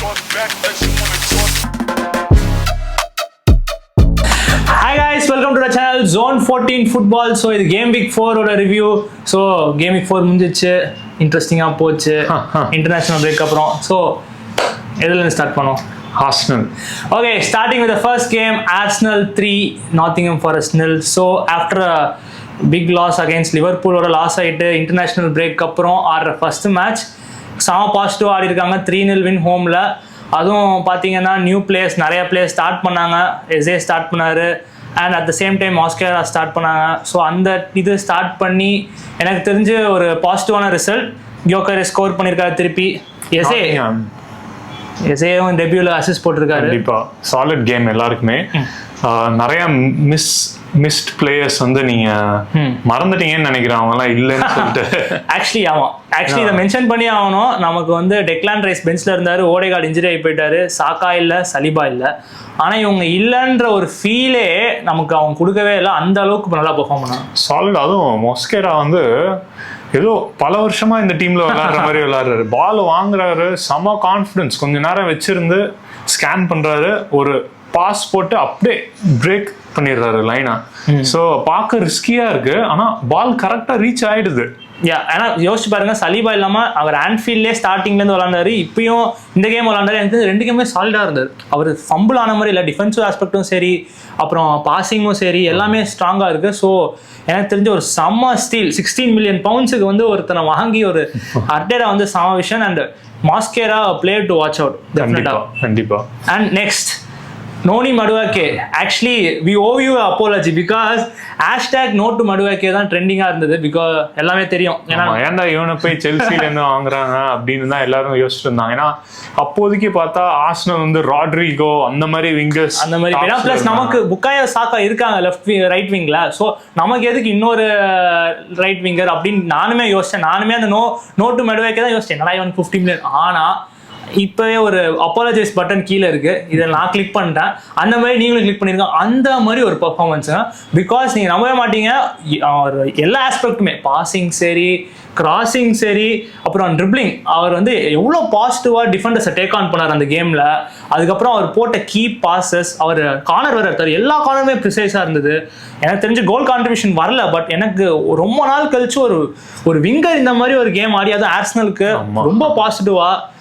talk back like she wanna talk. Hi guys, welcome to the channel Zone 14 Football. So இது Game Week 4 ஓட review. So Game Week 4 முடிஞ்சிச்சு, இன்ட்ரெஸ்டிங்காக போச்சு international break அப்புறம். So எதுலேருந்து start பண்ணோம்? Arsenal. Okay, starting with the first game, Arsenal 3, Nottingham Forest 0. So after a big loss against Liverpool ஓட loss ஆகிட்டு இன்டர்நேஷ்னல் பிரேக் அப்புறம் ஆடுற ஃபர்ஸ்ட் மேட்ச் செம பாசிட்டிவ் ஆடி இருக்காங்க. 3-0 வின் ஹோமில். அதுவும் பார்த்தீங்கன்னா நியூ பிளேயர்ஸ் நிறைய பிளேயர்ஸ் ஸ்டார்ட் பண்ணாங்க. எஸ்ஏ ஸ்டார்ட் பண்ணார் and at the same time Mosquera start பண்ணாங்க. ஸோ அந்த இது ஸ்டார்ட் பண்ணி எனக்கு தெரிஞ்சு ஒரு பாசிட்டிவான ரிசல்ட். கியோக்கரே ஸ்கோர் பண்ணியிருக்காரு திருப்பி. எஸ்ஏவும் டெபியூவில் அசிஸ்ட் போட்டிருக்காரு. கண்டிப்பாக சாலிட் கேம் எல்லாருக்குமே. நிறைய மிஸ்ட் பிளேயர்ஸ் வந்து நீங்க மறந்துட்டீங்கன்னு நினைக்கிறேன், அவங்கலாம் இல்லைன்னு சொல்லிட்டு. ஆக்சுவலி இதை மென்ஷன் பண்ணி ஆகணும். நமக்கு வந்து டெக்லான் ரைஸ் பெஞ்ச்ல இருந்தாரு, ஓடேகார்டு இன்ஜுரி ஆகி போயிட்டாரு, சாக்கா இல்லை, சலிபா இல்லை. ஆனால் இவங்க இல்லைன்ற ஒரு ஃபீலே நமக்கு அவங்க கொடுக்கவே இல்லை. அந்த அளவுக்கு நல்லா பெர்ஃபார்ம் பண்ணாங்க. சாலிட். அதுவும் மொஸ்கேரா வந்து ஏதோ பல வருஷமா இந்த டீம்ல விளையாடுற மாதிரி விளையாடுறாரு. பால் வாங்குறாரு, செம கான்ஃபிடன்ஸ். கொஞ்ச நேரம் வச்சிருந்து ஸ்கேன் பண்றாரு, ஒரு பாஸ் போட்டு அப்படியே பிரேக் பண்ணிடுறாரு லைனா. ஸோ பார்க்க ரிஸ்கியா இருக்கு, ஆனா பால் கரெக்டா ரீச் ஆயிடுது. ஏன்னா யோசிச்சு பாருங்க, சலீபா இல்லாம அவர் ஆன்ஃபீல்ட்லேயே ஸ்டார்டிங்லேருந்து விளாண்டாரு. இப்பயும் இந்த கேம் விளாண்டாரு. எனக்கு ரெண்டு கேமே சாலிடாக இருந்தார். அவர் ஃபம்பிள் ஆன மாதிரி இல்லை, டிஃபென்சிவ் ஆஸ்பெக்டும் சரி, அப்புறம் பாசிங்கும் சரி, எல்லாமே ஸ்ட்ராங்காக இருக்கு. ஸோ எனக்கு தெரிஞ்ச ஒரு செம்ம ஸ்டீல். 16 மில்லியன் பவுண்ட்ஸுக்கு வந்து ஒருத்தனை வாங்கி ஒரு அர்டேரா வந்து செம விஷயம். And Mosquera player to watch out கண்டிப்பா. And next Noni Madueke. Actually we owe you apology because #NoTo Madueke தான் ட்ரெண்டிங்காக இருந்தது. பிகாஸ் எல்லாமே தெரியும், ஏன்டா இவனை போய் செல்சில இருந்து வாங்குறாங்க அப்படின்னு தான் எல்லாரும் யோசிச்சுட்டு இருந்தாங்க. ஏன்னா அப்போதைக்கு பார்த்தா ஆர்சனல் வந்து ராட்ரிகோ அந்த மாதிரி விங்கர்ஸ் அந்த மாதிரி. பிளஸ் நமக்கு புக்காயோ சாக்கா இருக்காங்க லெஃப்ட் ரைட் விங்ல. ஸோ நமக்கு எதுக்கு இன்னொரு ரைட் விங்கர் அப்படின்னு நானுமே யோசிச்சேன். நானுமே அந்த NoTo Madueke தான் யோசிச்சேன். நல்லா இவன் 15 மில்லியன். ஆனால் இப்போவே ஒரு அப்பாலஜைஸ் பட்டன் கீழே இருக்கு, இதை நான் கிளிக் பண்ணிட்டேன். அந்த மாதிரி நீங்களும் கிளிக் பண்ணிருக்கோம். அந்த மாதிரி ஒரு பர்ஃபார்மன்ஸுங்க. பிகாஸ் நீங்கள் நம்பவே மாட்டீங்க, எல்லா ஆஸ்பெக்ட்டுமே, பாசிங் சரி, கிராசிங் சரி, அப்புறம் ட்ரிப்ளிங், அவர் வந்து எவ்வளோ பாசிட்டிவாக டிஃபெண்டர்ஸை டேக் ஆன் பண்ணார் அந்த கேமில். அதுக்கப்புறம் அவர் போட்ட கீ பாசஸ், அவர் கார்னர் வேறு எடுத்தார். எல்லா கார்னருமே ப்ரிசைஸாக இருந்தது. எனக்கு தெரிஞ்சு கோல் கான்ட்ரிபியூஷன் வரல, பட் எனக்கு ரொம்ப நாள் கழிச்சு ஒரு விங்கர் இந்த மாதிரி ஒரு கேம் ஆடி, அது ஆர்சனலுக்கு ரொம்ப பாசிட்டிவாக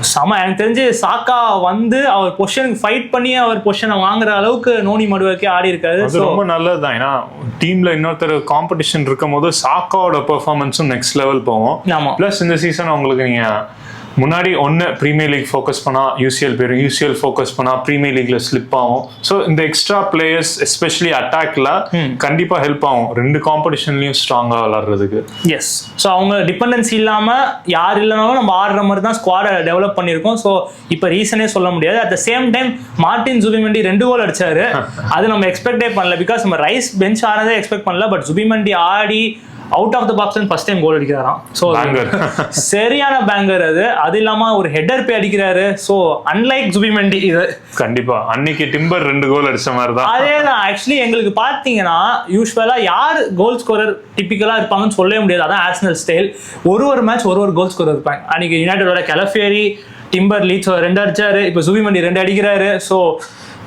செம. எனக்கு தெரிஞ்சு சாக்கா வந்து அவர் பொசிஷனுக்கு ஃபைட் பண்ணி அவர் பொசிஷனை வாங்குற அளவுக்கு நோனி மடுவாக்கே ஆடி இருக்காரு. ரொம்ப நல்லதுதான். ஏன்னா டீம்ல இன்னொருத்தர் காம்படிஷன் இருக்கும் போது சாக்காவோட பெர்ஃபார்மன்ஸும் நெக்ஸ்ட் லெவல் போகும். பிளஸ் இந்த சீசன் உங்களுக்கு நீங்க முன்னாடி ஒன்று ப்ரீமியர் லீக் ஃபோக்கஸ் பண்ணால் யூசிஎல் போயிடும், யூசிஎல் ஃபோக்கஸ் பண்ணால் ப்ரீமியர் லீக்ல ஸ்லிப் ஆகும். ஸோ இந்த எக்ஸ்ட்ரா பிளேயர்ஸ் எஸ்பெஷலி அட்டாக்ல கண்டிப்பாக ஹெல்ப் ஆகும், ரெண்டு காம்படிஷன்லையும் ஸ்ட்ராங்காக விளாடுறதுக்கு. எஸ். ஸோ அவங்க டிபெண்டன்சி இல்லாமல் யார் இல்லைனாலும் நம்ம ஆடுற மாதிரி தான் ஸ்குவாடை டெவலப் பண்ணியிருக்கோம். ஸோ இப்போ ரீசனே சொல்ல முடியாது. At the same time Martin Zubimendi 2 goal அடிச்சாரு. அது நம்ம எக்ஸ்பெக்டே பண்ணல. பிகாஸ் நம்ம ரைஸ் பெஞ்ச் ஆனதே எக்ஸ்பெக்ட் பண்ணல. பட் ஜுபிமெண்டி ஆடி out of the box first time goal அடிக்கிறாராம். ஸோ சரியான பேங்கர் அது. அது இல்லாம ஒரு ஹெட்டர் போய் அடிக்கிறாரு. ஸோ அன்லைக் ஜுபிமெண்டி இது கண்டிப்பா அன்னைக்கு டிம்பர் 2 கோல் அடிச்ச மாதிரி தான். அதேதான். ஆக்சுவலி எங்களுக்கு பாத்தீங்கன்னா யூஸ்வலா யார் கோல் ஸ்கோரர் டிபிக்கலா இருப்பாங்கன்னு சொல்லவே முடியாது. அதான் ஆர்சனல் ஸ்டைல். ஒரு மேட்ச் ஒரு கோல் ஸ்கோரர் இருப்பாங்க. அன்னைக்கு யுனைடெடோட கெலஃபேரி, டிம்பர் லீட்ஸ் 2 அடிச்சாரு. இப்போ ஜுபிமெண்டி 2 அடிக்கிறாரு. ஸோ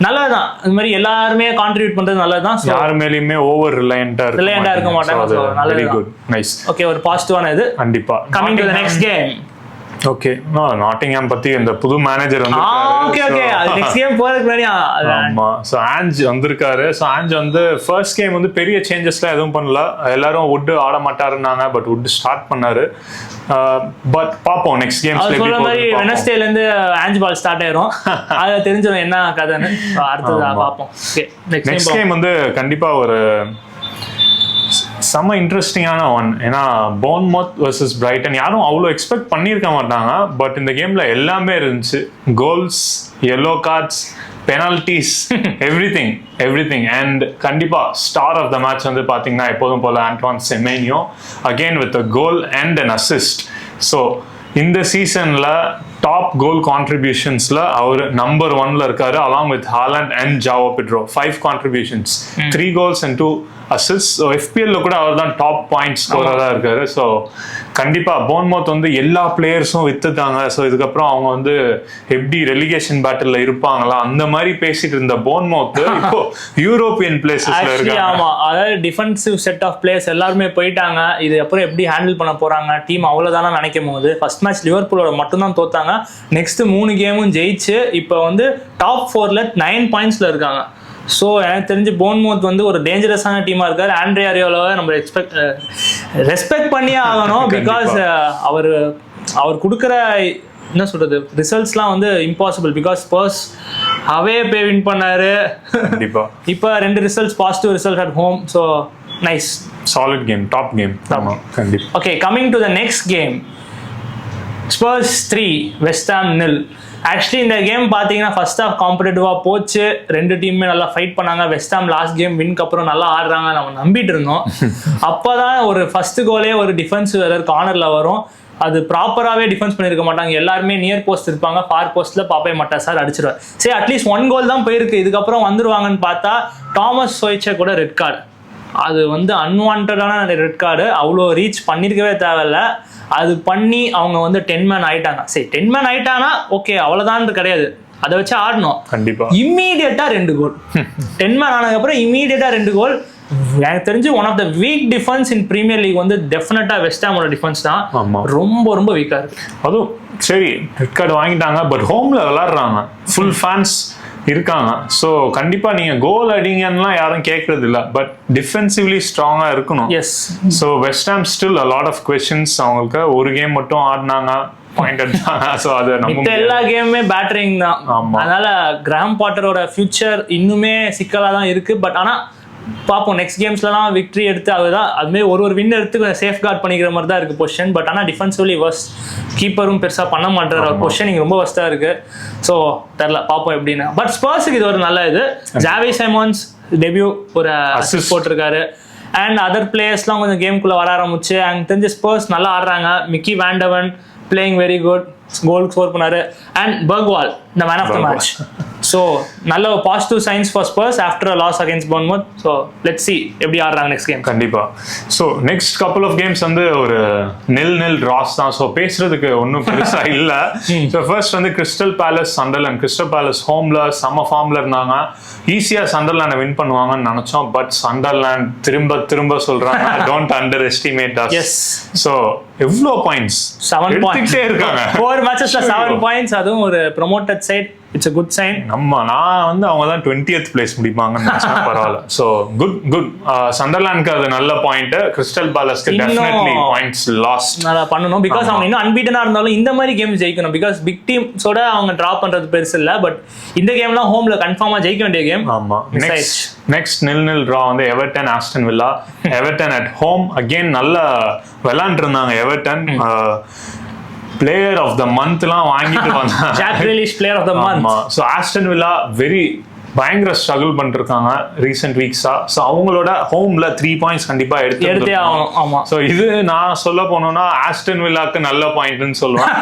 நல்லதுதான். இந்த மாதிரி எல்லாருமே கான்ட்ரிபியூட் பண்றது நல்லதுதான். யார் மேலயுமே ஓவர் ரிலையண்டா இருக்க மாட்டாங்க. Very good, nice. ஓகே, ஒரு பாசிட்டிவான இது. கண்டிப்பா. Coming to the next game. Okay, Nottingham பத்தி இந்த புது மேனேஜர் வந்து நெக்ஸ்ட் கேம் போறதுக்கு முன்னாடி ஆமா, சோ ஆஞ்ச் வந்திருக்காரு. சோ ஆஞ்ச் வந்து ஃபர்ஸ்ட் கேம் வந்து பெரிய சேஞ்சஸ்லாம் எதுவும் பண்ணல. எல்லாரும் வுட் ஆட மாட்டாருன்னாங்க, பட் வுட் ஸ்டார்ட் பண்ணாரு. பட் பாப்போம் நெக்ஸ்ட் கேம்ஸ்ல எப்படி போகுது. மாதிரி வெனஸ்டேல இருந்து ஆஞ்ச் பால் ஸ்டார்ட் ஆயிரும். அது தெரிஞ்சிடும் என்ன கதைன்னு. அடுத்ததா பாப்போம். நெக்ஸ்ட் கேம் வந்து கண்டிப்பா ஒரு செம்ம இன்ட்ரெஸ்டிங்கான ஒன். ஏன்னா போர்ன்மவுத் வர்சஸ் பிரைட்டன் யாரும் அவ்வளோ எக்ஸ்பெக்ட் பண்ணியிருக்க மாட்டாங்க. பட் இந்த கேம்ல எல்லாமே இருந்துச்சு. Goals, yellow cards, penalties, everything. And கண்டிப்பா ஸ்டார் ஆஃப் த மேட்ச் வந்து பாத்தீங்கன்னா எப்போதும் போல Antoine Semenyo, again with a goal and an assist. So இந்த சீசன்ல டாப் கோல் கான்ட்ரிபியூஷன்ஸ்ல அவர் நம்பர் 1ல இருக்காரு, along with Haaland and Joao Pedro. 5 contributions, 3 goals and 2 assist. So எஃபிஎல்ல கூட அவர் தான் டாப் பாயிண்ட் ஸ்கோரராக இருக்காரு. ஸோ கண்டிப்பாக போர்ன்மவுத் வந்து எல்லா பிளேயர்ஸும் வித்துட்டாங்க. ஸோ இதுக்கப்புறம் அவங்க வந்து எப்படி ரெலிகேஷன் பேட்டில் இருப்பாங்களா அந்த மாதிரி பேசிட்டு இருந்த போர்ன்மவுத் இப்போ யூரோப்பியன் பிளேசஸ்ல இருக்காங்க. ஆமா, அதாவது டிஃபென்சிவ் செட் ஆஃப் பிளேயர்ஸ் எல்லாருமே போயிட்டாங்க. இது அப்புறம் எப்படி ஹேண்டில் பண்ண போறாங்க டீம் அவ்வளவுதானா நினைக்கும் போது ஃபர்ஸ்ட் மேட்ச் லிவர்பூலோட மட்டும்தான் தோத்தாங்க. நெக்ஸ்ட் 3 கேமும் ஜெயிச்சு இப்போ வந்து டாப் 4ல 9 பாயிண்ட்ஸ்ல இருக்காங்க. ஸோ எனக்கு தெரிஞ்சு போர்ன்மவுத் வந்து ஒரு டேஞ்சரஸான டீமாக இருக்காரு. ஆண்ட்ரே அரியோலாவை நம்ம ரெஸ்பெக்ட் பண்ணியே ஆகணும். பிகாஸ் அவர் கொடுக்குற என்ன சொல்றது ரிசல்ட்ஸ்லாம் வந்து impossible. Because spruce away pay win பண்ணாரு. இப்போ 2 results positive result at home. So nice, solid game, top game. ஆமாம், கண்டிப்பாக. Okay, coming to the next game, spruce 3 West Ham 0. Actually இந்த கேம் பார்த்தீங்கன்னா ஃபர்ஸ்ட் ஹாஃப் காம்படிட்டிவாக போச்சு. 2 டீமுமே நல்லா ஃபைட் பண்ணாங்க. West Ham last game வின்க்கு அப்புறம் நல்லா ஆடுறாங்க நம்ம நம்பிட்டு இருந்தோம். அப்போதான் ஒரு ஃபர்ஸ்ட் கோலே ஒரு டிஃபென்சிவ் எரர் கார்னரில் வரும். அது ப்ராப்பராகவே டிஃபென்ஸ் பண்ணியிருக்க மாட்டாங்க. எல்லாருமே நியர் போஸ்ட் இருப்பாங்க. ஃபார் போஸ்ட்டில் பாப்பே மாட்டா சார் அடிச்சிருவார். சரி, அட்லீஸ்ட் 1 கோல் தான் போயிருக்கு. இதுக்கப்புறம் வந்துருவாங்கன்னு பார்த்தா தாமஸ் சோய்ச்சே கூட ரெட் கார்டு. அது வந்து அன்வான்டான ரெட் கார்டு. அவ்வளோ ரீச் பண்ணியிருக்கவே தேவையில்ல. அது பண்ணி அவங்க வந்து 10 மேன் ஆயிட்டாங்க. சரி, 10 மேன் ஆயிட்டானா ஓகே, அவ்வளோதான் கிடையாது. அதை வச்சு ஆடணும். கண்டிப்பா இம்மீடியட்டா 2 கோல் 10 மேன் ஆனதுக்கு அப்புறம் இம்மீடியட்டா 2 கோல். எனக்கு தெரிஞ்சு one of the week defence in premier league வந்து டெஃபினட்டா வெஸ்ட் ஹாமோட டிஃபென்ஸ் தான். ரொம்ப ரொம்ப வீக்கா இருக்கு. அதுவும் சரி, ரெட் கார்டு வாங்கிட்டாங்க, பட் ஹோம்ல விளையாடுறாங்க, ஃபுல் ஃபேன்ஸ் இருக்காங்க. ஸோ கண்டிப்பா நீங்க கோல் அடிங்கன்னா யாரும் கேட்கறது இல்லை, பட் டிஃபென்சிவ்லி ஸ்ட்ராங்கா இருக்கணும். Yes. So West Ham still a lot of questions. அவங்களுக்கு ஒரு கேம் மட்டும் ஆடினாங்க, பாயிண்ட் எடுத்தாங்க. ஸோ அது நம்ம எல்லா கேமுமே பேட்டரிங் தான். அதனால கிராம் பாட்டரோட ஃபியூச்சர் இன்னுமே சிக்கலா தான் இருக்கு. பட் ஆனா பார்ப்போம், நெக்ஸ்ட் கேம்ஸ்லாம் விக்டரி எடுத்து அதுதான் அதுமாரி ஒரு வின் எடுத்து சேஃப் கார்ட் பண்ணிக்கிற மாதிரி தான் இருக்கு பொசிஷன். பட் ஆனால் டிஃபென்சிவ்லி வர்ஸ்ட், கீப்பரும் பெருசாக பண்ண மாட்டேற பொசிஷன் இங்கே ரொம்ப வர்ஸ்டாக இருக்கு. ஸோ தெரில, பார்ப்போம் எப்படின்னு. பட் ஸ்பர்ஸுக்கு இது ஒரு நல்ல இது. ஜாவி சைமன்ஸ் டெபியூ ஒரு அசிஸ்ட் போட்டிருக்காரு. அண்ட் அதர் பிளேயர்ஸ்லாம் கொஞ்சம் கேமுக்குள்ளே வர ஆரம்பிச்சு. எனக்கு தெரிஞ்ச ஸ்பர்ஸ் நல்லா ஆடுறாங்க. Micky van de Ven playing very good, goal score பண்ணாரு. And Bergvall the man of the match. So நல்ல positive signs for Spurs after a loss against Bournemouth. So let's see எப்படி ஆடுறாங்க நெக்ஸ்ட் கேம். கண்டிப்பா. So next couple of games வந்து ஒரு 0-0 ராஸ் தான். So பேசுறதுக்கு ஒன்றும் பெருசா இல்லை. ஸோ ஃபர்ஸ்ட் வந்து கிறிஸ்டல் பேலஸ் சண்டர்லாண்ட். கிறிஸ்டல் பேலஸ் ஹோம்ல செம்ம ஃபார்ம்ல இருந்தாங்க. ஈஸியா சண்டர்லாண்டை வின் பண்ணுவாங்கன்னு நினைச்சோம். பட் சண்டர்லாண்ட் திரும்ப சொல்றாங்க don't underestimate us. So எவ்வளோ பாயிண்ட்ஸ் 7 பாயிண்ட்ஸ் இருக்காங்க 4 மேட்சஸ்ல 7 பாயிண்ட்ஸ். அதுவும் ஒரு promoted side. It's a good sign. நான் வந்து அவங்க தான் 20th பிளேஸ் முடிப்பாங்கன்னு நினைச்சேன். பரவாயில்ல. So good. சண்டர்லாண்டுக்கு அது நல்ல பாயிண்ட். கிறிஸ்டல் பேலஸ்க்கு டெஃபினெட்லி பாயிண்ட்ஸ் லாஸ்ட் நல்லா பண்ணணும். பிகாஸ் அவங்க இன்னும் அன்பீட்டனா இருந்தாலும் இந்த மாதிரி கேம் ஜெயிக்கணும். பிகாஸ் பிக் டீம்ஸோட அவங்க டிராப் பண்றது பெருசு இல்லை. பட் இந்த கேம்லாம் ஹோம்ல கன்ஃபார்மா ஜெயிக்க வேண்டிய கேம். ஆமா. நெக்ஸ்ட் 0-0 டிரா வந்து Everton Aston Villa. Everton at home again நல்லா விளையாண்டு இருந்தாங்க. எவர்டன் பிளேயர் ஆஃப் த மந்த்லாம் வாங்கிட்டு வந்தாங்க. Jack Grealish player of the month. So Aston Villa பயங்கர ஸ்ட்ரகிள் பண்ணிருக்காங்க ரீசெண்ட் வீக்ஸா. ஸோ அவங்களோட ஹோம்ல 3 பாயிண்ட்ஸ் கண்டிப்பா எடுத்தே ஆகணும். ஆமா. ஸோ இது நான் சொல்ல போனோம்னா ஆஸ்டன் வில்லாக்கு நல்ல பாயிண்ட்னு சொல்லுவேன்.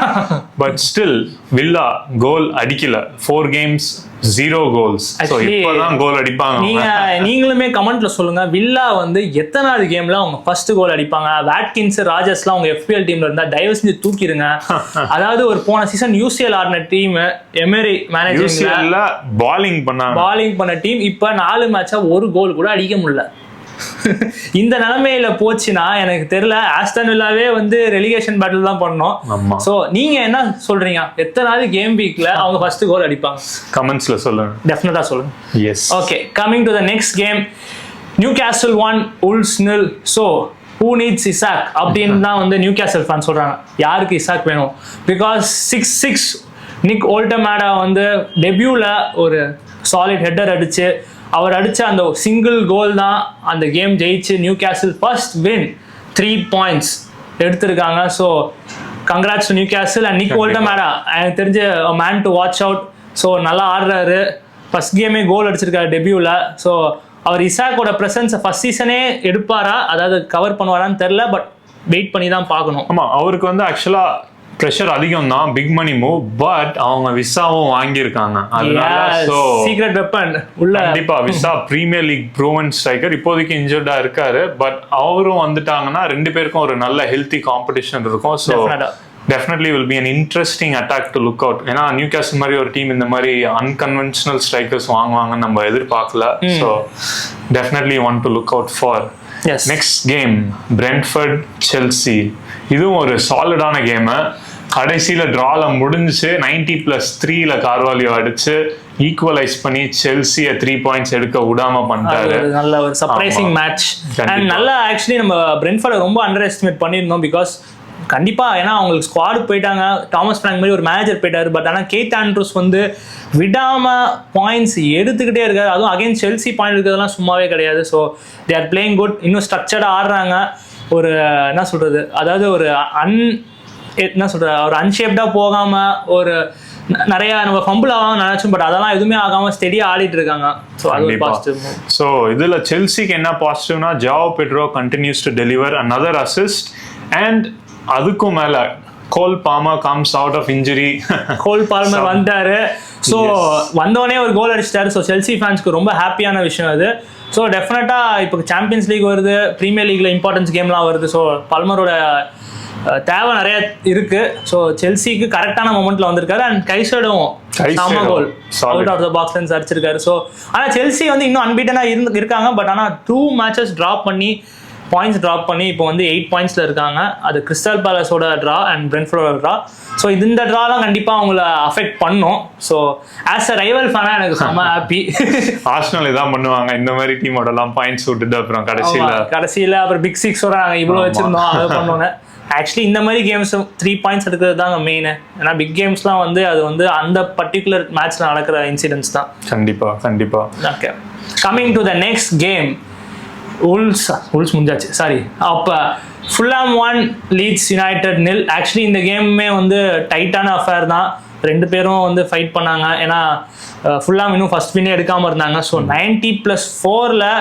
பட் ஸ்டில் வில்லா கோல் அடிக்கல. 4 games 0 goals. ஸோ இப்போதான் கோல் அடிப்பாங்க. நீங்களுமே கமெண்ட்ல சொல்லுங்க, வில்லா வந்து எத்தனாவது கேம்ல அவங்க ஃபர்ஸ்ட் கோல் அடிப்பாங்க. வாட்கின்ஸ் ராஜர்ஸ்லாம் அவங்க எஃபிஎல் டீம்ல இருந்தா தயவு செஞ்சு தூக்கிடுங்க. அதாவது ஒரு போன சீசன் யூசிஎல் ஆடின டீம் எமரி மேனேஜர்ல பாலிங் பண்ண டீம் இப்ப 4 மேட்சா ஒரு கோல் கூட அடிக்க முடியல. இந்த நிலைமையில போச்சுன்னா எனக்கு தெரியல. ஆஸ்டன் வில்லாவே வந்து ரெலிகேஷன் பேட்டில் தான் பண்ணோம். சோ நீங்க என்ன சொல்றீங்க, எத்தனாவது கேம் வீக்ல அவங்க ஃபர்ஸ்ட் கோல் அடிப்பாங்க? கமெண்ட்ஸ்ல சொல்லுங்க, டெஃபினட்டா சொல்லுங்க. Yes. Okay, coming to the next game, Newcastle 1 Wolves 0. So who needs Isak அப்படின்னு தான் வந்து நியூகாஸ்ல் ஃபேன் சொல்றாங்க. யாருக்கு இசாக் வேணும்? பிகாஸ் 6-6 நிக் ஓல்டமேடா வந்து டெபியூல ஒரு சாலிட் ஹெட்டர் அடிச்சு அவர் அடிச்ச அந்த சிங்கிள் கோல் தான் அந்த கேம் ஜெயிச்சு நியூகாஸ்ல் ஃபர்ஸ்ட் வின் 3 points எடுத்திருக்காங்க. So congrats to Newcastle and Nick Woltemade. எனக்கு தெரிஞ்ச man to watch out. So நல்லா ஆடுறாரு. ஃபர்ஸ்ட் கேமே கோல் அடிச்சிருக்காரு டெபியூல. ஸோ அவர் இசாக்கோட ப்ரெசன்ஸை ஃபர்ஸ்ட் சீசனே எடுப்பாரா, அதாவது கவர் பண்ணுவாரான்னு தெரில. பட் வெயிட் பண்ணி தான் பார்க்கணும். ஆமாம், அவருக்கு வந்து ஆக்சுவலாக ப்ரெஷர் அதிகம் தான், பிக் மணி மூவ், பட் அவங்க விசாவும் வாங்கியிருக்காங்க. அதனால சோ சீக்ரெட் வெப்பன் உள்ள கண்டிப்பா Wissa premier league proven striker இப்போதைக்கு இன்ஜர்டா இருக்காரு. பட் அவரும் வந்துட்டாங்கன்னா ரெண்டு பேருக்கும் ஒரு நல்ல ஹெல்த்தி காம்படிஷன் இருக்கும். So definitely will be an interesting attack to look out. ஏன்னா நியூகாஸ்ல் மாதிரி ஒரு டீம் இந்த மாதிரி அன்கன்வென்ஷனல் ஸ்ட்ரைக்கர்ஸ் வாங்குவாங்கன்னு நம்ம எதிர்பார்க்கல. So definitely want to look out for. Next game Brentford Chelsea. இதுவும் ஒரு சாலிடான கேமு. கடைசியில் ட்ரால முடிஞ்சிச்சு. 90+3 கார்வாலியோ அடிச்சு ஈக்குவலைஸ் பண்ணி செல்சியை 3 பாயிண்ட்ஸ் எடுக்க விடாம பண்ணிட்டாரு. நல்ல ஒரு சர்ப்ரைசிங் மேட்ச். அண்ட் நல்லா ஆக்சுவலி நம்ம பிரென்ட்ஃபோர்டை ரொம்ப அண்டர் எஸ்டிமேட் பண்ணியிருந்தோம். பிகாஸ் கண்டிப்பா ஏன்னா அவங்களுக்கு ஸ்குவாடு போயிட்டாங்க, தாமஸ் ஃப்ராங்க் மாதிரி ஒரு மேனேஜர் போயிட்டாரு. பட் ஆனால் கேத் ஆண்ட்ரூஸ் வந்து விடாம பாயிண்ட்ஸ் எடுத்துக்கிட்டே இருக்காரு. அதுவும் அகைன் செல்சி பாயிண்ட் இருக்கிறதுலாம் சும்மாவே கிடையாது. So they are playing good. இன்னும் ஸ்ட்ரக்சர்டாக ஆடுறாங்க. ஒரு என்ன சொல்றது, அதாவது ஒரு என்ன சொல்றது, ஒரு அன்ஷேப்டா போகாம ஒரு நிறைய நம்ம ஃபம்பிள் ஆகாம நினைச்சோம். பட் அதெல்லாம் எதுவுமே ஆகாம ஸ்டெடியா ஆடிட்டு இருக்காங்க. ஸோ அது ஒரு பாசிட்டிவ். ஸோ இதுல செல்சிக்கு என்ன பாசிட்டிவ்னா Joao Pedro continues to deliver another assist. And அதுக்கும் மேல Cole Palmer comes out of injury. Cole Palmer வந்தாரு. ஸோ வந்தோடனே ஒரு கோல் அடிச்சிட்டாரு. ஸோ செல்சி ஃபேன்ஸ்க்கு ரொம்ப ஹாப்பியான விஷயம் அது. ஸோ டெஃபினட்டா இப்போ சாம்பியன்ஸ் லீக் வருது, பிரீமியர் லீக்ல இம்பார்ட்டன்ஸ் கேம்லாம் வருது. ஸோ பால்மரோட தேவை நிறைய இருக்கு. ஸோ செல்சிக்கு கரெக்டான மொமெண்ட்ல வந்திருக்காரு. அண்ட் கைசடும் சம கோல் அவுட் ஆஃப் த பாக்ஸ் அடிச்சிருக்காரு. ஸோ ஆனால் செல்சி வந்து இன்னும் அன்பீட்டனா இருக்காங்க. பட் ஆனால் 2 மேட்சஸ் பாயிண்ட்ஸ் ட்ராப் பண்ணி இப்போ வந்து 8 பாயிண்ட்ஸ்ல இருக்காங்க. அது கிறிஸ்டல் பேலஸோட ட்ரா அண்ட் பிரென்ட்ஃபோர்டோட ட்ரா. ஸோ இந்த ட்ராலாம் கண்டிப்பாக அவங்கள அஃபெக்ட் பண்ணும். ஸோ ஆஸ் அ ரைவல் ஃபேனா எனக்கு செம்ம ஹாப்பி. ஆர்சனல் இதான் பண்ணுவாங்க, இந்த மாதிரி டீமோடலாம் பாயிண்ட்ஸ் விட்டுட்டு அப்புறம் கடைசியில் அப்புறம் பிக் சிக்ஸோட நாங்கள் இவ்வளோ வச்சிருந்தோம் அதை பண்ணோன்னு. ஆக்சுவலி இந்த மாதிரி கேம்ஸ் 3 பாயிண்ட்ஸ் எடுக்கிறது தாங்க மெயின். ஏன்னா பிக் கேம்ஸ்லாம் வந்து அது வந்து அந்த பர்டிகுலர் மேட்ச்ல நடக்கிற இன்சிடென்ட்ஸ் தான். கண்டிப்பா. Okay, coming to the next game. உல்ஸ் முடிஞ்சாச்சு, சாரி. அப்போ ஃபுல்லாம் 1, லீட்ஸ் யுனைடெட் 0. ஆக்சுவலி இந்த கேமுமே வந்து டைட்டான அஃபேர் தான். 2 பேரும் வந்து ஃபைட் பண்ணாங்க. ஏன்னா ஃபுல்லாம் இன்னும் ஃபர்ஸ்ட் வின்னே எடுக்காமல் இருந்தாங்க. ஸோ 90+4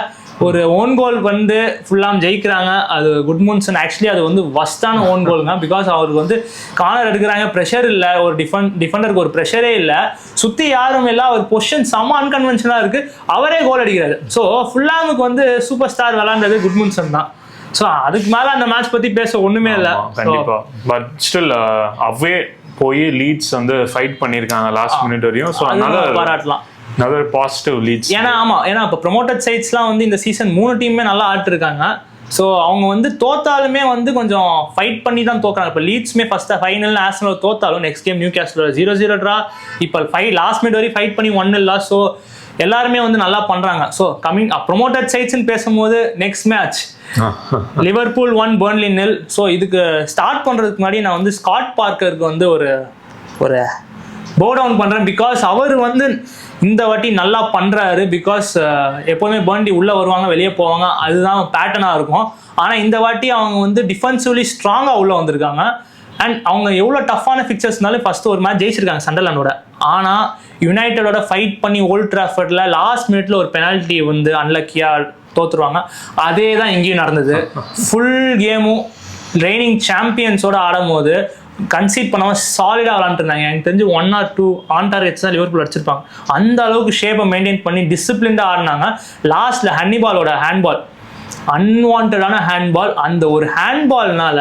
ஒரு ஓன் கோல் வந்து ஃபுல்லாம் ஜெயிக்கிறாங்க. அது குட்முன்சன் ஆக்சுவலி அது வந்து வஸ்டான ஓன் கோல்ங்க. பிகாஸ் அவருக்கு வந்து கார்னர் எடுக்கிறாங்க, ப்ரெஷர் இல்லை, ஒரு டிஃபெண்டருக்கு ஒரு ப்ரெஷரே இல்லை, சுற்றி யாரும் இல்லை, அவர் பொசிஷன் செம்ம அன்கன்வென்ஷனாக இருக்கு, அவரே கோல் அடிக்கிறாரு. ஸோ ஃபுல்லாமுக்கு வந்து சூப்பர் ஸ்டார் விளாண்டது குட்முன்சன் தான். ஸோ அதுக்கு மேலே அந்த மேட்ச் பற்றி பேச ஒன்றுமே இல்லை. கண்டிப்பா. பட் ஸ்டில் அவே போய் லீட்ஸ் வந்து ஃபைட் பண்ணியிருக்காங்க லாஸ்ட் மினிட் வரையும். ஸோ அதனால பாராட்டலாம். another positive leads. ஏன்னா இப்போ ப்ரொமோட்டட் சைட்ஸ்லாம் வந்து இந்த சீசன் 3 டீமுமே நல்லா ஆடிருக்காங்க. ஸோ அவங்க வந்து தோத்தாலுமே வந்து கொஞ்சம் ஃபைட் பண்ணி தான் தோக்குறாங்க. இப்போ லீட்ஸ்மே ஃபர்ஸ்ட் ஃபைனல் ஆர்சனல் தோத்தாலும் நெக்ஸ்ட் கேம் நியூகாஸ்ல் 0-0 ட்ரா. இப்போ லாஸ்ட் மினிட் வரையும் ஃபைட் பண்ணி 1-0 லாஸ். ஸோ எல்லாருமே வந்து நல்லா பண்றாங்க. ஸோ கமிங் ப்ரொமோட்டட் சைட்ஸ்ன்னு பேசும்போது next match Liverpool 1, Burnley 0. So இதுக்கு ஸ்டார்ட் பண்றதுக்கு முன்னாடி நான் வந்து ஸ்காட் பார்க்கருக்கு வந்து ஒரு போ டவுன் பண்றேன். பிகாஸ் அவர் வந்து இந்த வாட்டி நல்லா பண்றாரு. பிகாஸ் எப்போதுமே பர்ன்லி உள்ள வருவாங்க, வெளியே போவாங்க, அதுதான் பேட்டர்னா இருக்கும். ஆனா இந்த வாட்டி அவங்க வந்து டிஃபென்சிவ்லி ஸ்ட்ராங்கா உள்ள வந்திருக்காங்க. அண்ட் அவங்க எவ்வளோ டஃப்பான பிக்சர்ஸ்னாலும் ஃபர்ஸ்ட் ஒரு மேட்ச் ஜெயிச்சிருக்காங்க சண்டர்லாண்டோட. ஆனால் யுனைடெடோட ஃபைட் பண்ணி ஓல்ட் ட்ராஃபர்ட்ல லாஸ்ட் மினிட்ல ஒரு பெனால்ட்டி வந்து அன்லக்கியா தோத்துருவாங்க. அதே தான் இங்கேயும் நடந்தது. ஃபுல் கேமும் ரெய்னிங் சாம்பியன்ஸோட ஆடும் போது கன்சீட் பண்ணாமல் சாலிடாக விளாண்டுருந்தாங்க. எனக்கு தெரிஞ்சு 1 or 2 ஆன் டார்கெட்ஸ் தான் லிவர்பூல் அடிச்சிருப்பாங்க. அந்த அளவுக்கு ஷேப்பை மெயின்டைன் பண்ணி டிசிப்ளின்டாக ஆடினாங்க. லாஸ்ட்ல ஹன்னிபாலோட ஹேண்ட்பால், அன்வான்டான ஹேண்ட்பால், அந்த ஒரு ஹேண்ட்பால்னால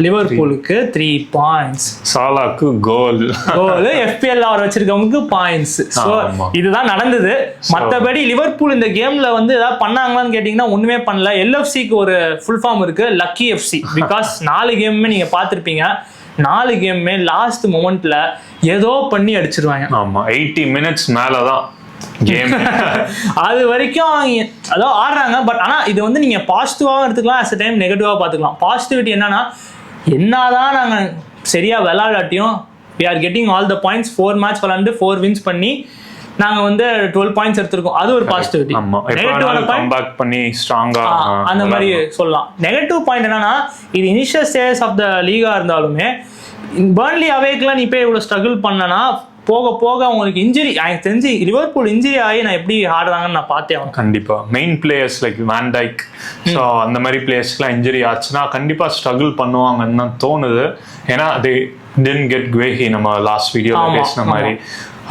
லிவர்பூலுக்கு 3 பாயிண்ட்ஸ், சாலாக்கு கோல், FPL அவர் வச்சிருக்கவங்களுக்கு பாயிண்ட்ஸ். ஸோ இதுதான் நடந்தது. மற்றபடி லிவர்பூல் இந்த கேம்ல வந்து ஏதாவது பண்ணாங்களான்னு கேட்டீங்கன்னா ஒண்ணுமே பண்ணல. LFCக்கு ஒரு ஃபுல் ஃபார்ம் இருக்கு, லக்கி FC. பிகாஸ் 4 கேமுமே நீங்க பார்த்துருப்பீங்க, 4 கேமுமே லாஸ்ட் மொமெண்ட்ல ஏதோ பண்ணி அடிச்சிருவாங்க. ஆமா, 80 மினிட்ஸ் மேலதான் கேம். அது வரைக்கும் அதோ ஆடுறாங்க. பட் ஆனா இது வந்து நீங்க பாசிட்டிவாகவும் எடுத்துக்கலாம், அட் டைம் நெகட்டிவா பார்த்துக்கலாம். பாசிட்டிவிட்டி என்னதான் நாங்க சரியா விளையாடாட்டியும் we are getting all the points. 4 match விளையாண்டு 4 வின்ஸ் பண்ணி நாங்க வந்து 12 பாயிண்ட்ஸ் எடுத்திருக்கோம். அது ஒரு பாசிட்டிவிட்டி. நெகட்டிவான பாயிண்ட் பண்ணி ஸ்ட்ராங்கா அந்த மாதிரி சொல்லலாம். நெகட்டிவ் பாயிண்ட் என்னன்னா, இது இனிஷியல் ஸ்டேஜஸ் ஆஃப் த லீகா இருந்தாலுமே பர்ன்லி அவேக்லாம் நீ போய் இவ்வளவு ஸ்ட்ரகிள் பண்ணனா போக போக உங்களுக்கு இன்ஜுரி, எனக்கு தெரிஞ்சு லிவர்பூல் இன்ஜுரி ஆகி நான் எப்படி ஆடுறாங்கன்னு நான் பார்த்தேன். கண்டிப்பா மெயின் பிளேயர்ஸ் லைக் வான் டைக், ஸோ அந்த மாதிரி பிளேயர்ஸ்க்குலாம் இன்ஜுரி ஆச்சுன்னா கண்டிப்பா ஸ்ட்ரகிள் பண்ணுவாங்கன்னு தான் தோணுது. ஏன்னா அது didn't get Guehi நம்ம லாஸ்ட் வீடியோல பேசின மாதிரி.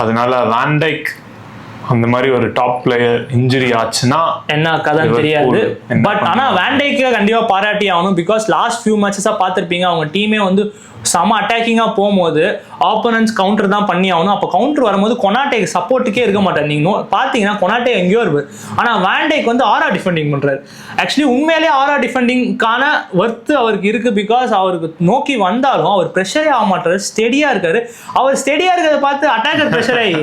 அதனால வான் டைக் அந்த மாதிரி ஒரு டாப் பிளேயர் இன்ஜுரி ஆச்சுன்னா என்ன கதை தெரியாது. பட் ஆனா வான் டைக்கை கண்டிப்பா பாராட்டி ஆகணும். பிகாஸ் லாஸ்ட் ஃபியூ மேட்சஸா பார்த்திருப்பீங்க, அவங்க டீமே வந்து செம அட்டாக்கிங்கா போகும்போது ஆப்போனன்ஸ் கவுண்டர் தான் பண்ணி ஆகணும். அப்போ கவுண்டர் வரும்போது கொனாட்டேக்கு சப்போர்ட்டுக்கே இருக்க மாட்டார். நீங்க பாத்தீங்கன்னா கொனாட்டே எங்கேயோ இருப்பார், ஆனா வான் டைக் வந்து ஆரா டிஃபெண்டிங் பண்றாரு. ஆக்சுவலி உண்மையிலேயே ஆரா டிஃபெண்டிங்கான ஒர்த்து அவருக்கு இருக்கு. பிகாஸ் அவருக்கு நோக்கி வந்தாலும் அவர் ப்ரெஷரே ஆக மாட்டாரு, ஸ்டெடியா இருக்காரு. அவர் ஸ்டெடியா இருக்கிறத பார்த்து அட்டாக்கர் ப்ரெஷர் ஆகி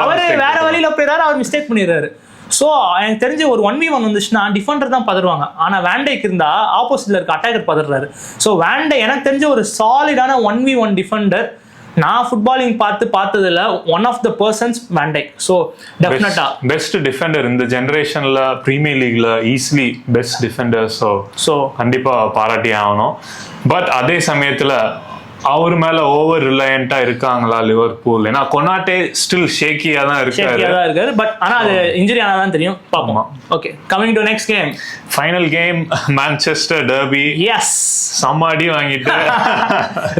அவரு வேற வழியில போயிடாரு, அவர் மிஸ்டேக் பண்ணிடுறாரு. ஸோ எனக்கு தெரிஞ்சு ஒரு 1v1 வந்துச்சுன்னா டிஃபெண்டர் தான் பதறுவாங்க, ஆனால் வேண்டைக்கு இருந்தா ஆப்போசிட்ல இருக்க அட்டாக்கர் பதறாரு. ஸோ வேண்டை எனக்கு தெரிஞ்ச ஒரு சாலிடான 1v1 டிஃபெண்டர் நான் ஃபுட்பாலிங் பார்த்ததுல one of the persons van Dijk. So டெஃபினட்டா பெஸ்ட் டிஃபெண்டர் இந்த ஜெனரேஷன்ல பிரீமியர் லீக்ல ஈஸிலி பெஸ்ட் டிஃபெண்டர். ஸோ கண்டிப்பா பாராட்டி ஆகணும். பட் அதே சமயத்துல அவர் மேல ஓவர் ரிலையண்டா இருக்காங்களா லிவர்பூல்? ஏன்னா கொனாட்டே ஸ்டில் ஷேக்கியா தான் இருக்காரு. பட் ஆனா அது இன்ஜுரி ஆனா தான் தெரியும், பாப்போம். Okay, coming to next game, final game Manchester derby. Yes, செம்ம அடி வாங்கிட்டு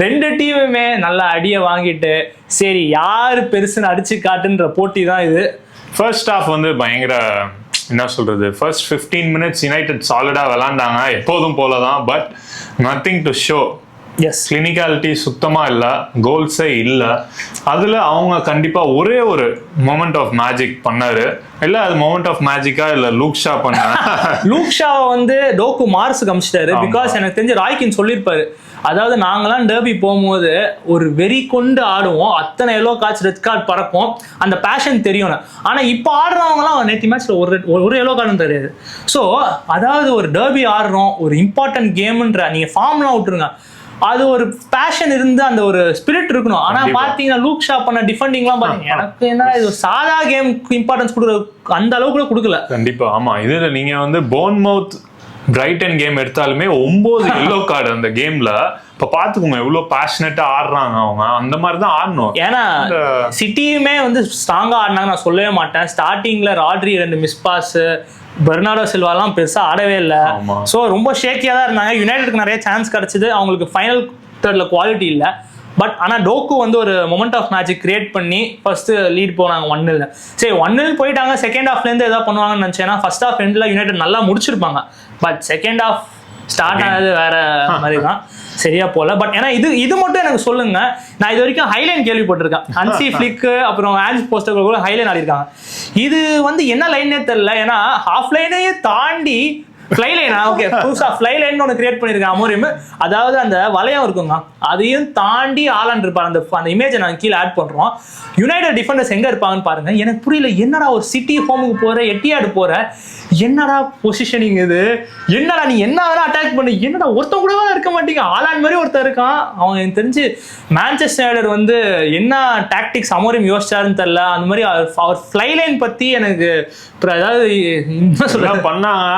ரெண்டு டீமுமே நல்ல அடியை வாங்கிட்டு சரி யாரு பெருசுன்னு அடிச்சு காட்டுன்ற போட்டி தான் இது. ஃபர்ஸ்ட் ஹாஃப் வந்து பயங்கர என்ன சொல்றது, ஃபர்ஸ்ட் 15 minutes யுனைடெட் சாலிடா விளாண்டாங்க எப்போதும் போலதான். But nothing to show. Yes, clinicality சுத்தமா இல்ல, கோல்ஸே இல்ல. அதுல அவங்க கண்டிப்பா ஒரே ஒரு மொமெண்ட் ஆஃப் மேஜிக் பண்ணாரு. இல்ல அது மொமெண்ட் ஆஃப் மேஜிக்கா இல்ல லூக் ஷா பண்ண லூக் ஷாவை வந்து டோக்கு மார்ஸ் கமிச்சிட்டாரு. பிகாஸ் எனக்கு தெரிஞ்ச ராய்கின் சொல்லியிருப்பாரு, அதாவது நாங்களாம் டர்பி போகும்போது ஒரு வெறி கொண்டு ஆடுவோம், அத்தனை எல்லோ கார்ட்ஸ் ரெட் கார்டு பறக்கும், அந்த பேஷன் தெரியும். ஆனா இப்போ ஆடுறவங்களாம் நேற்று மேட்ச்ல ஒரு எல்லோ கார்டும் தெரியாது. ஸோ அதாவது ஒரு டர்பி ஆடுறோம், ஒரு இம்பார்ட்டன்ட் கேம்ன்ற நீங்க ஃபார்ம்லாம் விட்டுருங்க, அது ஒரு பேஷன் இருந்து அந்த ஒரு ஸ்பிரிட் இருக்கணும். ஆனா பாத்தீங்கன்னா லூக் ஷா பண்ண டிஃபெண்டிங்லாம் பாத்தீங்க, எனக்கு என்ன இது சாதா கேமுக்கு இம்பார்ட்டன்ஸ் கொடுக்குற அந்த அளவுக்கு கூட கொடுக்கல. கண்டிப்பா ஆமா. இதுல நீங்க வந்து போர்ன்மவுத் பிரைட்டன் கேம் எடுத்தாலுமே 9 எல்லோ கார்டு அந்த கேம்ல. இப்ப பாத்துக்கோங்க எவ்வளவு பேஷனட்டா ஆடுறாங்க அவங்க, அந்த மாதிரி தான் ஆடணும். ஏன்னா சிட்டியுமே வந்து ஸ்ட்ராங்கா ஆடினாங்க நான் சொல்லவே மாட்டேன். ஸ்டார்டிங்ல ராட்ரி 2 மிஸ் பாஸ், பெர்னார்டோ சில்வாலாம் பெருசா ஆடவே இல்லை. ஸோ ரொம்ப ஷேக்கியா தான் இருந்தாங்க. யுனைடெடுக்கு நிறைய சான்ஸ் கிடைச்சது, அவங்களுக்கு ஃபைனல் தேர்ட்ல குவாலிட்டி இல்லை. பட் ஆனால் டோக்கு வந்து ஒரு மொமெண்ட் ஆஃப் மேஜிக் கிரியேட் பண்ணி ஃபர்ஸ்ட் லீட் போனாங்க 1-0. சரி 1-0 போயிட்டாங்க. செகண்ட் ஹாஃப்லேருந்து எதாவது பண்ணுவாங்கன்னு நினச்சேன்னா ஃபர்ஸ்ட் ஹாஃப் எண்டில் யுனைடெட் நல்லா முடிச்சிருப்பாங்க. பட் செகண்ட் ஹாஃப் ஸ்டார்ட் ஆனது வேற மாதிரி தான், சரியா போல. பட் ஏன்னா இது மட்டும் எனக்கு சொல்லுங்க, நான் இது வரைக்கும் ஹைலைன் கேள்விப்பட்டிருக்கேன். அன்சி ஃபிளிக் அப்புறம் ஆன்ஸ் போஸ்டர் கூட ஹைலைன் ஆடிருக்காங்க. இது வந்து என்ன லைனே தெரியல. ஏன்னா ஹாஃப் லைனையே தாண்டி ஃப்ளை லைனா, ஓகே புதுசா ஃப்ளை லைன் ஒன்று கிரியேட் பண்ணிருக்காங்க அமோரிம். அதாவது அந்த வளையம் இருக்குங்க, அதையும் தாண்டி ஆளான் இருப்பார். அந்த இமேஜை நாங்கள் கீழே ஆட் பண்றோம். யுனைடெட் டிஃபெண்டர்ஸ் எங்க இருப்பாங்கன்னு பாருங்க. எனக்கு புரியல, என்னடா ஒரு சிட்டி ஹோமுக்கு போற, எட்டியாடு போற, என்னடா பொசிஷனிங் இது, என்னடா நீ என்ன வேணா அட்டாக் பண்ணு, என்னடா ஒருத்தன் கூடவா இருக்க மாட்டீங்க, ஆளான் மாதிரி ஒருத்தர் இருக்கான். அவங்க எனக்கு தெரிஞ்சு மான்செஸ்டர் யுனைடெட் வந்து என்ன டாக்டிக்ஸ் அமோரிம் யோசிச்சாருன்னு தெரியல. அந்த மாதிரி அவர் ஃப்ளை லைன் பத்தி எனக்கு அதாவது என்ன சொல்ல பண்ணாங்க.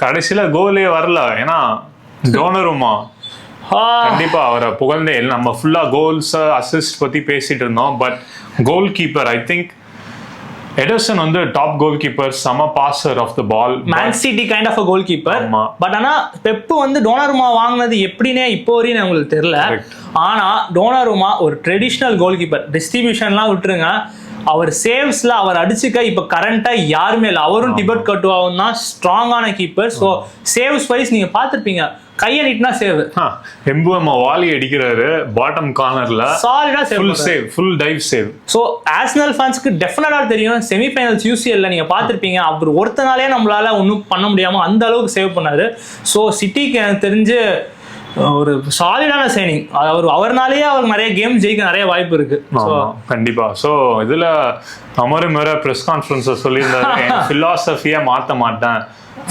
கடைசியில கோலே வரல. ஏன்னா டோனருமா கண்டிப்பா அவரை புகழ்ந்தே நம்ம ஃபுல்லா கோல்ஸ் அசிஸ்ட் பத்தி பேசிட்டு இருந்தோம். But goalkeeper I think Ederson வந்து டாப் கோல் கீப்பர், சம passer of the ball, man City kind of a goalkeeper. But ஆனா பெப் வந்து டோனாருமா வாங்கினது எப்படின்னே இப்போ வரையும் உங்களுக்கு தெரியல. ஆனா டோனாருமா ஒரு ட்ரெடிஷ்னல் கோல் கீப்பர். டிஸ்ட்ரிபியூஷன்லாம் விட்டுருங்க, அவர் சேவ்ஸ்ல அவர் அடிச்சுக்க இப்ப கரண்டா யாருமே இல்லை. அவரும் டிபெட் கட்டுவாவும் தான் ஸ்ட்ராங்கான கீப்பர். ஸோ சேவ்ஸ் வைஸ் நீங்க பார்த்துருப்பீங்க, கையை நீட்டினா சேவ். எம்புஎம் வாலி அடிக்கிறாரு பாட்டம் கார்னர்ல, சாலிடா save, full dive save. So Arsenal ஃபேன்ஸ்க்கு டெஃபினட்டா தெரியும், செமிஃபைனல்ஸ் யூசிஎல்ல நீங்க பார்த்துருப்பீங்க, அவர் ஒருத்தனாலே நம்மளால ஒன்றும் பண்ண முடியாம அந்த அளவுக்கு சேவ் பண்ணாரு. ஸோ சிட்டிக்கு எனக்கு தெரிஞ்சு ஒரு சாலிடான சைனிங். அவர்னாலேயே அவருக்கு நிறைய கேம் ஜெயிக்க நிறைய வாய்ப்பு இருக்கு. கண்டிப்பா. ஸோ இதுல அமரும் வேற பிரஸ் கான்ஃபரன்ஸ் சொல்லியிருந்தாரு, என் பிலாசபியை மாற்ற மாட்டேன்,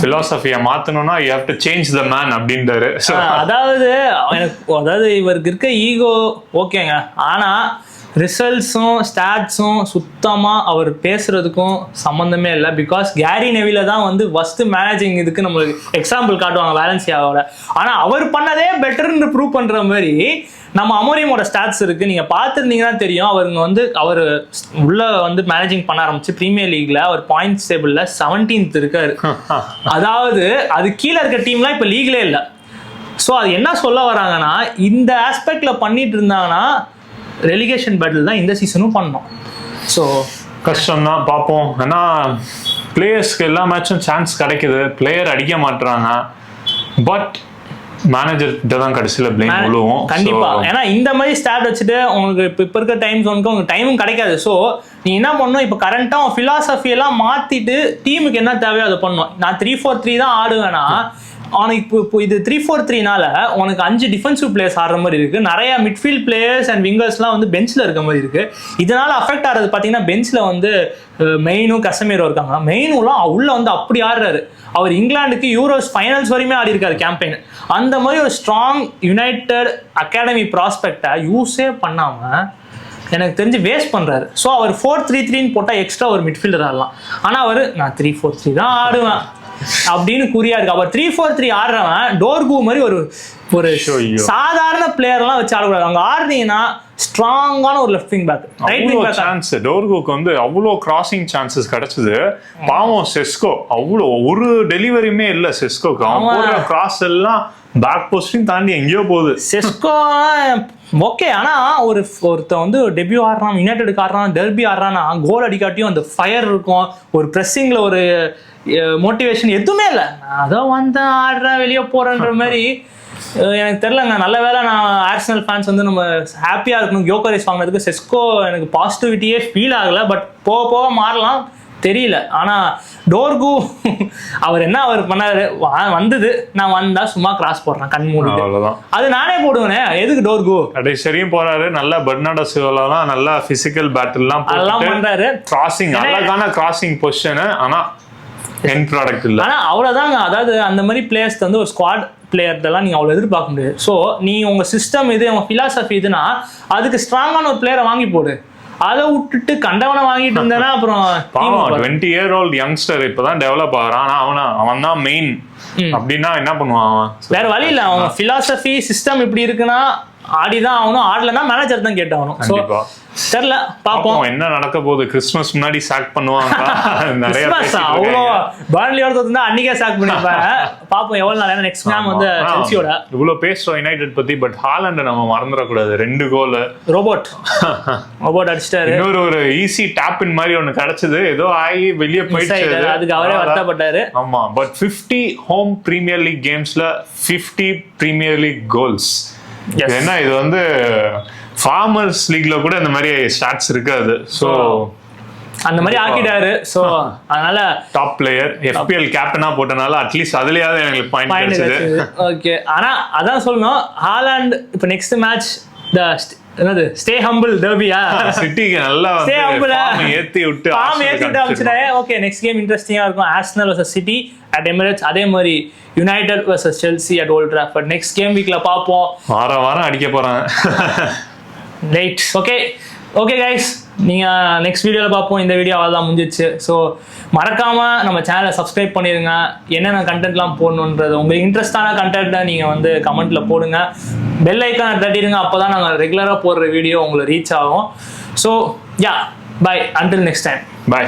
பிலாசபியை மாத்தணும்னா you have to change the man அப்படின்றாரு. அதாவது இவருக்கு இருக்க ஈகோ ஓகேங்க, ஆனா ரிசல்ட்ஸும் ஸ்டாட்ஸும் சுத்தமாக அவர் பேசுறதுக்கும் சம்மந்தமே இல்லை. பிகாஸ் கேரி நெவில தான் வந்து ஃபர்ஸ்ட் மேனேஜிங் இதுக்கு நம்மளுக்கு எக்ஸாம்பிள் காட்டுவாங்க வேலன்சியாவோட. ஆனால் அவர் பண்ணதே பெட்டர்னு ப்ரூவ் பண்ணுற மாதிரி நம்ம அமோரிமோட ஸ்டாட்ஸ் இருக்கு. நீங்க பார்த்துருந்தீங்கன்னா தெரியும், அவருங்க வந்து அவர் உள்ள வந்து மேனேஜிங் பண்ண ஆரம்பிச்சு பிரீமியர் லீக்ல அவர் பாயிண்ட்ஸ் டேபிள்ல 17th இருக்காரு. அதாவது அது கீழே இருக்க டீம்லாம் இப்ப லீக்லே இல்லை. ஸோ அது என்ன சொல்ல வராங்கன்னா, இந்த ஆஸ்பெக்ட்ல பண்ணிட்டு இருந்தாங்கன்னா ரெலிகேஷன் பேட்டில் தான் இந்த சீசனும் பண்ணோம். ஸோ கஷ்டம் தான், பார்ப்போம். ஏன்னா பிளேயர்ஸ்க்கு எல்லா மேட்சும் சான்ஸ் கிடைக்குது, பிளேயர் அடிக்க மாட்டுறாங்க. பட் மேனேஜர் கிட்ட தான் கடைசியில் பிளேம் விழுவும். கண்டிப்பா. ஏன்னா இந்த மாதிரி ஸ்டார்ட் வச்சுட்டு உங்களுக்கு இப்போ இருக்க டைம் ஜோனுக்கு உங்களுக்கு டைமும் கிடைக்காது. ஸோ நீ என்ன பண்ணணும், இப்போ கரண்டா உன் ஃபிலாசபி எல்லாம் மாத்திட்டு டீமுக்கு என்ன தேவையோ அதை பண்ணணும். நான் 3-4-3 தான் ஆடுவேன்னா அவனுக்கு இப்போ இது 3-4-3னால உனக்கு 5 டிஃபென்சிவ் பிளேயர்ஸ் ஆடுற மாதிரி இருக்கு, நிறைய மிட்ஃபீல்ட் பிளேயர்ஸ் அண்ட் விங்கர்ஸ்லாம் வந்து பெஞ்சில் இருக்க மாதிரி இருக்கு. இதனால அஃபெக்ட் ஆகிறது பார்த்தீங்கன்னா பெஞ்சில் வந்து மெயினும் கசமீரோ இருக்காங்க. மெயினுலாம் உள்ள வந்து அப்படி ஆடுறாரு. அவர் இங்கிலாந்துக்கு யூரோஸ் ஃபைனல்ஸ் வரையுமே ஆடி இருக்காரு கேம்பெயின். அந்த மாதிரி ஒரு ஸ்ட்ராங் யுனைடெட் அகாடமி ப்ராஸ்பெக்டை யூஸே பண்ணாம எனக்கு தெரிஞ்சு வேஸ்ட் பண்றாரு. ஸோ அவர் 4-3-3 போட்டால் எக்ஸ்ட்ரா ஒரு மிட்ஃபீல்டர் ஆடலாம். ஆனால் அவர் நான் 3-4-3 தான் ஆடுவேன் அப்படின்னு குறியா இருக்கு. அவர் 3-4-3 ஆடுறவன் டோர்கு மாதிரி ஒரு சாதாரண பிளேயர்லாம் வச்சு ஆடக்கூடாது. அவங்க ஆடுனீங்கன்னா ஸ்ட்ராங்கான ஒரு left wing back, right wing back. Chance டோர்குக்கு வந்து அவ்வளோ கிராசிங் சான்சஸ் கிடைச்சது. பாவம் செஸ்கோ அவ்வளோ ஒரு டெலிவரியுமே இல்லை செஸ்கோக்கு. அவங்க கிராஸ் எல்லாம் பேக் போஸ்டிங் தாண்டி எங்கேயோ போகுது. செஸ்கோ ஓகே, ஆனா ஒருத்த வந்து டெபியூ ஆடுறான், யுனைடெடுக்கு ஆடுறான், டெர்பி ஆடுறான்னா கோல் அடிக்காட்டியும் அந்த ஃபயர் இருக்கும், ஒரு ப்ரெஸ்ஸிங்ல ஒரு மோட்டிவேஷன் எதுவுமே இல்லை. நான் அதோ வந்தேன் ஆடுறேன் வெளியே போறேன்ற மாதிரி எனக்கு தெரியலங்க. நல்ல வேலை நான் ஆர்சனல் ஃபேன்ஸ் வந்து நம்ம ஹாப்பியா இருக்கணும் யோகரேஸ் வாங்கினதுக்கு. செஸ்கோ எனக்கு பாசிட்டிவிட்டியே ஃபீல் ஆகல, பட் போக போக மாறலாம் தெரியல. ஆனா டோர்கு அவர் என்ன அவர் பண்ணாரு, வந்தது நான் வந்தா சும்மா கிராஸ் போடுறேன் கண் மூடி, அது நானே போடுவேனே, எதுக்கு டோர்கு கடைசியும் போறாரு. நல்ல பெர்னார்டோ சில்வாலாம் நல்லா பிசிக்கல் பேட்டில்லாம் அதெல்லாம் பண்றாரு. கிராசிங் அழகான கிராசிங் பொசிஷன், ஆனா என் ப்ராடக்ட் இல்லை. ஆனா அவ்வளவுதாங்க. அதாவது அந்த மாதிரி பிளேயர்ஸ் வந்து ஒரு ஸ்குவாட் பிளேயர்லாம் நீங்க அவ்வளவு எதிர்பார்க்க முடியாது. ஸோ நீ உங்க சிஸ்டம் இது, உங்க பிலாசபி இதுனா அதுக்கு ஸ்ட்ராங்கான ஒரு பிளேயரை வாங்கி போடு. அதை விட்டுட்டு கண்டவனை வாங்கிட்டு இருந்தேன்னா அப்புறம் 20-year-old யங்ஸ்டர் இப்பதான் டெவலப் ஆகிறான். அவன் தான் மெயின் அப்படின்னா என்ன பண்ணுவான் அவன்? வேற வழி இல்லை. அவங்க பிலாசபி சிஸ்டம் இப்படி இருக்குன்னா ஆடிதான் ஆகணும், ஆடலன்னா மேனேஜர் தான் கேட்டாகணும். ஸோ தெரியல, பாப்போம் என்ன நடக்க போகுது. கிறிஸ்துமஸ் முன்னாடி சாக் பண்ணுவாங்க நிறைய. அவ்வளோ பர்ன்லியோட தோத்துனா அன்னைக்கே சாக் பண்ணிருப்பாங்க. பாப்போம் எவ்வளவு நாள். நெக்ஸ்ட் மேம் வந்து செல்சியோட இவ்வளவு பேசுறோம் யுனைடெட் பத்தி, பட் ஹாலண்ட் நம்ம மறந்துடக்கூடாது. 2 கோல் ரோபோட் அடிச்சிட்டாரு. இன்னொரு ஒரு ஈஸி டாப்பின் மாதிரி ஒண்ணு கிடைச்சது, ஏதோ ஆகி வெளியே போயிடுச்சு. அதுக்கு அவரே வருத்தப்பட்டாரு. ஆமா, பட் 50 ஹோம் பிரீமியர் லீக் கேம்ஸ்ல 50 பிரீமியர் லீக் கோல்ஸ். ஏன்னா இது வந்து ஃபார்மர்ஸ் லீக்ல கூட இந்த மாதிரி ஸ்டாட்ஸ் இருக்காது. ஸோ அந்த மாதிரி ஆக்கிட்டாரு. ஸோ அதனால டாப் பிளேயர் FPL கேப்டனா போட்டனால அட்லீஸ்ட் அதுலயாவது எனக்கு பாயிண்ட் கிடைச்சது. ஓகே, ஆனா அதான் சொல்லணும், ஹாலாண்ட் இப்போ நெக்ஸ்ட் மேட்ச் என்னது ஸ்டே ஹம்பிள் டர்பியா சிட்டிக்கு நல்லா ஸ்டே ஹம்பிள் ஏத்தி விட்டு அமைச்சிட்டாரு. ஓகே, நெக்ஸ்ட் கேம் இன்ட்ரெஸ்டிங்கா இருக்கும். Arsenal vs city at Emirates, அதே மாதிரி United vs Chelsea at Old Trafford. Next game வீக்ல பாப்போம். வாரம் அடிக்க போறாங்க. ரைட், ஓகே கைஸ், நீங்கள் நெக்ஸ்ட் வீடியோவில் பார்ப்போம். இந்த வீடியோ அவ்வளோதான் முடிஞ்சிச்சு. ஸோ மறக்காமல் நம்ம சேனலை சப்ஸ்கிரைப் பண்ணிடுங்க. என்னென்ன கண்டென்ட்லாம் போடணுன்றது உங்களுக்கு இன்ட்ரெஸ்டான கண்டென்ட்டை நீங்கள் வந்து கமெண்ட்டில் போடுங்க. பெல் ஐக்கானை தட்டிடுங்க, அப்போ தான் நாங்கள் ரெகுலராக போடுற வீடியோ உங்களுக்கு ரீச் ஆகும். So yeah, bye, until next time, by.